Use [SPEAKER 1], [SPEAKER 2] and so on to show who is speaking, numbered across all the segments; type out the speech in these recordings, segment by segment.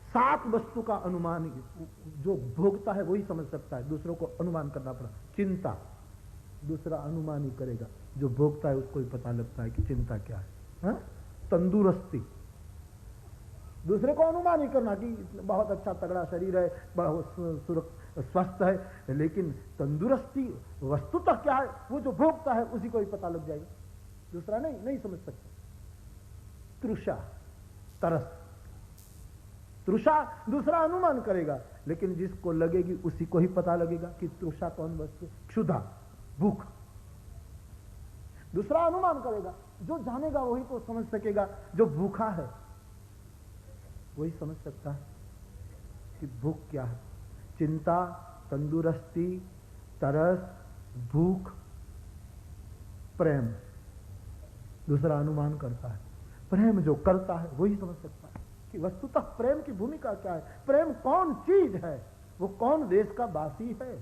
[SPEAKER 1] सात वस्तु का अनुमान जो भोगता है वही समझ सकता है, दूसरों को अनुमान करना पड़ा। चिंता, दूसरा अनुमान ही करेगा, जो भोगता है उसको ही पता लगता है कि चिंता क्या है। हा? तंदुरुस्ती, दूसरे को अनुमान ही करना कि बहुत अच्छा तगड़ा शरीर है, बहुत स्वस्थ है, लेकिन तंदुरुस्ती वस्तुतः क्या है वो जो भोगता है उसी को ही पता लग जाएगा, दूसरा नहीं समझ सकता। तृषा, तरस, तृषा दूसरा अनुमान करेगा, लेकिन जिसको लगेगी उसी को ही पता लगेगा कि तृषा कौन वस्तु। क्षुधा, भूख, दूसरा अनुमान करेगा, जो जानेगा वही तो समझ सकेगा, जो भूखा है वही समझ सकता है कि भूख क्या है। चिंता, तंदुरुस्ती, तरस, भूख, प्रेम, दूसरा अनुमान करता है। प्रेम जो करता है वही समझ सकता है कि वस्तुतः प्रेम की भूमिका क्या है, प्रेम कौन चीज है, वो कौन देश का वासी है,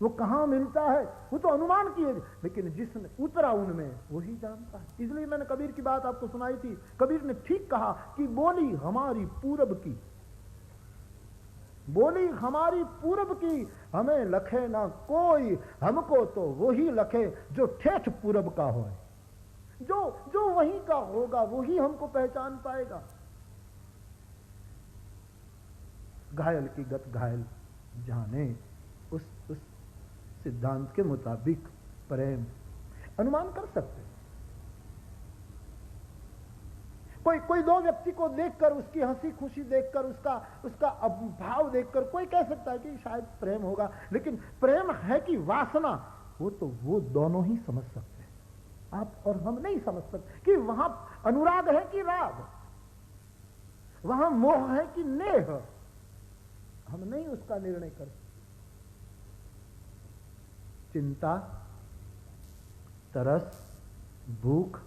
[SPEAKER 1] वो कहां मिलता है, वो तो अनुमान किए, लेकिन जिसने उतरा उनमें वही जानता है। इसलिए मैंने कबीर की बात आपको सुनाई थी, कबीर ने ठीक कहा कि बोली हमारी पूरब की, बोली हमारी पूरब की, हमें लखे ना कोई, हमको तो वही लखे जो ठेठ पूरब का हो, जो वहीं का होगा वही हमको पहचान पाएगा। घायल की गत घायल जाने, उस सिद्धांत के मुताबिक प्रेम अनुमान कर सकते। कोई दो व्यक्ति को देखकर, उसकी हंसी खुशी देखकर, उसका भाव देखकर कोई कह सकता है कि शायद प्रेम होगा, लेकिन प्रेम है कि वासना, वो दोनों ही समझ सकते हैं। आप और हम नहीं समझ सकते कि वहां अनुराग है कि राग, वहां मोह है कि नेह, हम नहीं उसका निर्णय कर सकते। चिंता, तरस, भूख,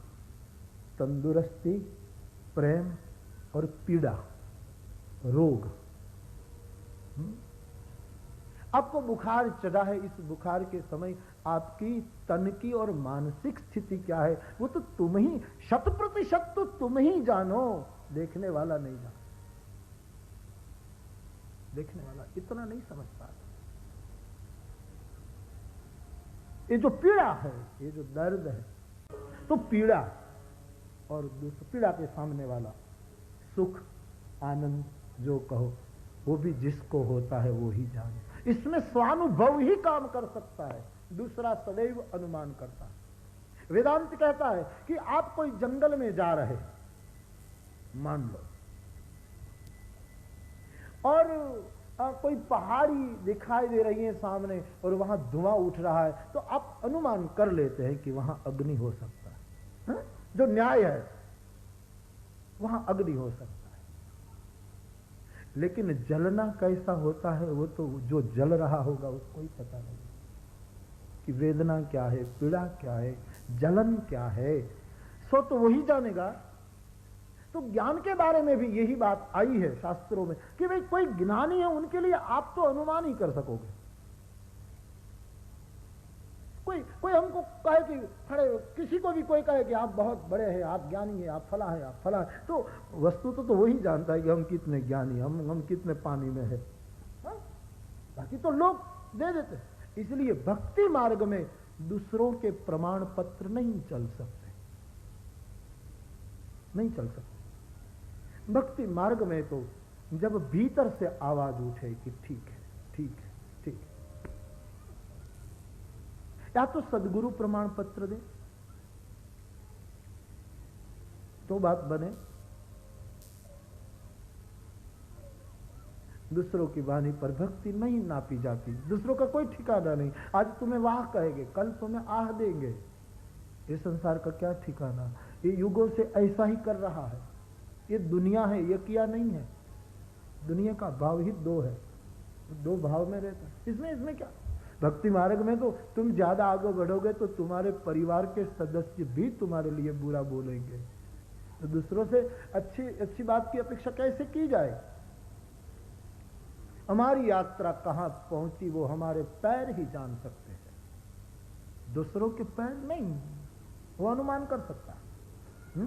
[SPEAKER 1] तंदुरुस्ती, प्रेम और पीड़ा, रोग। आपको बुखार चढ़ा है, इस बुखार के समय आपकी तन की और मानसिक स्थिति क्या है वो तो तुम ही 100% तो तुम ही जानो, देखने वाला नहीं जानो। देखने वाला इतना नहीं समझ पाता। ये जो पीड़ा है, ये जो दर्द है, तो पीड़ा और पीड़ा के सामने वाला सुख, आनंद जो कहो, वो भी जिसको होता है वो ही जाने। इसमें स्वानुभव ही काम कर सकता है, दूसरा सदैव अनुमान करता है। वेदांत कहता है कि आप कोई जंगल में जा रहे मान लो, और कोई पहाड़ी दिखाई दे रही है सामने और वहां धुआं उठ रहा है, तो आप अनुमान कर लेते हैं कि वहां अग्नि हो सकता है। जो न्याय है, वहां अग्नि हो सकता है। लेकिन जलना कैसा होता है वो तो जो जल रहा होगा उसको ही पता नहीं कि वेदना क्या है, पीड़ा क्या है, जलन क्या है, सो तो वही जानेगा। तो ज्ञान के बारे में भी यही बात आई है शास्त्रों में कि भाई कोई ज्ञानी है, उनके लिए आप तो अनुमान ही कर सकोगे। कोई हमको कहे कि खड़े, किसी को भी कोई कहे कि आप बहुत बड़े हैं, आप ज्ञानी हैं, आप फला है, आप फला है, तो वस्तु तो वही जानता है कि हम कितने ज्ञानी, हम कितने पानी में है। बाकी तो लोग दे देते। इसलिए भक्ति मार्ग में दूसरों के प्रमाण पत्र नहीं चल सकते, नहीं चल सकते। भक्ति मार्ग में तो जब भीतर से आवाज उठे कि ठीक है, ठीक है, ठीक है, या तो सदगुरु प्रमाण पत्र दे तो बात बने, दूसरों की वाणी पर भक्ति नहीं नापी जाती। दूसरों का कोई ठिकाना नहीं। आज तुम्हें वाह कहेंगे, कल तुम्हें आह देंगे। ये संसार का क्या ठिकाना, ये युगों से ऐसा ही कर रहा है। ये दुनिया है, ये किया नहीं है। दुनिया का भाव ही दो है, दो भाव में रहता है। इसमें क्या, भक्ति मार्ग में तो तुम ज्यादा आगे बढ़ोगे तो तुम्हारे परिवार के सदस्य भी तुम्हारे लिए बुरा बोलेंगे, तो दूसरों से अच्छी बात की अपेक्षा कैसे की जाए। हमारी यात्रा कहां पहुंची वो हमारे पैर ही जान सकते हैं, दूसरों के पैर नहीं, वो अनुमान कर सकता है।